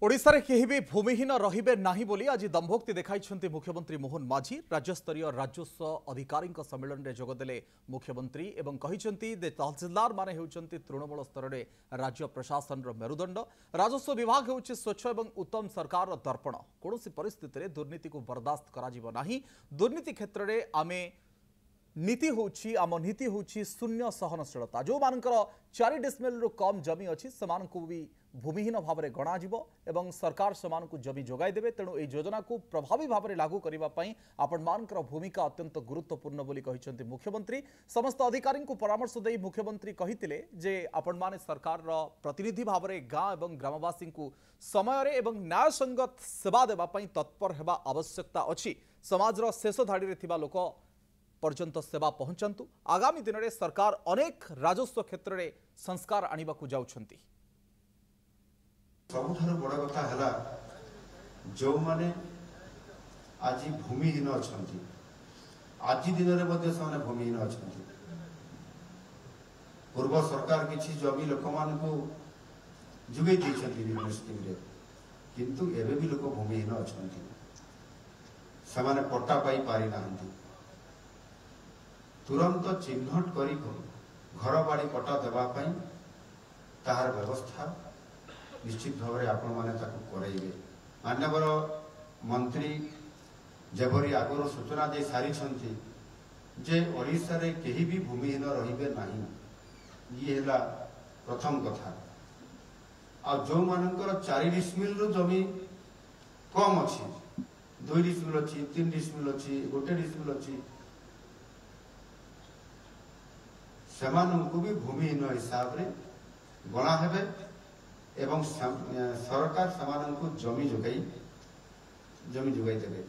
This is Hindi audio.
ओडिशा रे केही भी भूमिहीन रहिबे नाही बोली आज दंभोक्ति देखाइछन्ति मुख्यमंत्री मोहन माझी राज्यस्तरीय राजस्व अधिकारी सम्मेलन में जोगदेले मुख्यमंत्री एवं कहिछन्ति जे तहसीलदार माने हेउछन्ति तृणमूल स्तर में राज्य प्रशासन मेरुदंड राजस्व विभाग हेउछि स्वच्छ एवं उत्तम सरकार दर्पण कोनोसी परिस्थिति रे दुर्नीति को बर्दाश्त कराजिबो नाही दुर्नीति क्षेत्र में आमे नीति होउछि आम नीति होउछि शून्य सहनशीलता जो मानकर 4 डेसिमेल रु कम जमी अछि समानकु भी भूमिहीन भाव में गणाजिबो एवं सरकार समानकु जमी जोगाई देबे तेणु ए योजना को प्रभावी भाव में लागू करिबा पई आपण मानकर भूमिका अत्यंत गुरुत्वपूर्ण बोली कहिसंति मुख्यमंत्री समस्त अधिकारी को परामर्श देई मुख्यमंत्री कहितिले जे आपण माने सरकार रो प्रतिनिधि भाव में गाँ एवं ग्रामवासी को समय रे एवं न्याय संगत सेवा देबा पई तत्पर हेबा आवश्यकता अछि समाज रो शेष धाड़ी रे थिबा लोक पर्यंत सेवा पहुंचंतु आगामी दिन में सरकार अनेक राजस्व क्षेत्र में संस्कार आनिबा को जाउछंती सबुठार बड़ कथा है जो माने आज भूमिहीन अछंती आज दिन में भूमिहीन अछंती पूर्व सरकार किसी जमी लोक मान को जुगै विभिन्न स्कीम रे किंतु एबे भी लोक भूमिहीन अछंती समाने पट्टा पाई पारि नाहंती तुरंत चिन्हट करी घर बाड़ी पट्टा देवाई तार व्यवस्था निश्चित भाव में आपण मैंने कराइबे मान्यवर मंत्री जेभरी आगुरी सूचना दे सारी जे ओडिशा रे केही भी भूमिहीन रहिबे नाही ये है प्रथम कथा आ जो मानकर 4 डिसमिल रु जमी कम अच्छी 2 डिसमिल अच्छी 3 डिसमिल अच्छी 1 डिसमिल अच्छी सेमानंकु भी भूमिहीन हिसाब रे गणा हेबे एवं सरकार सेमानंकु जमी जोगाई देबे।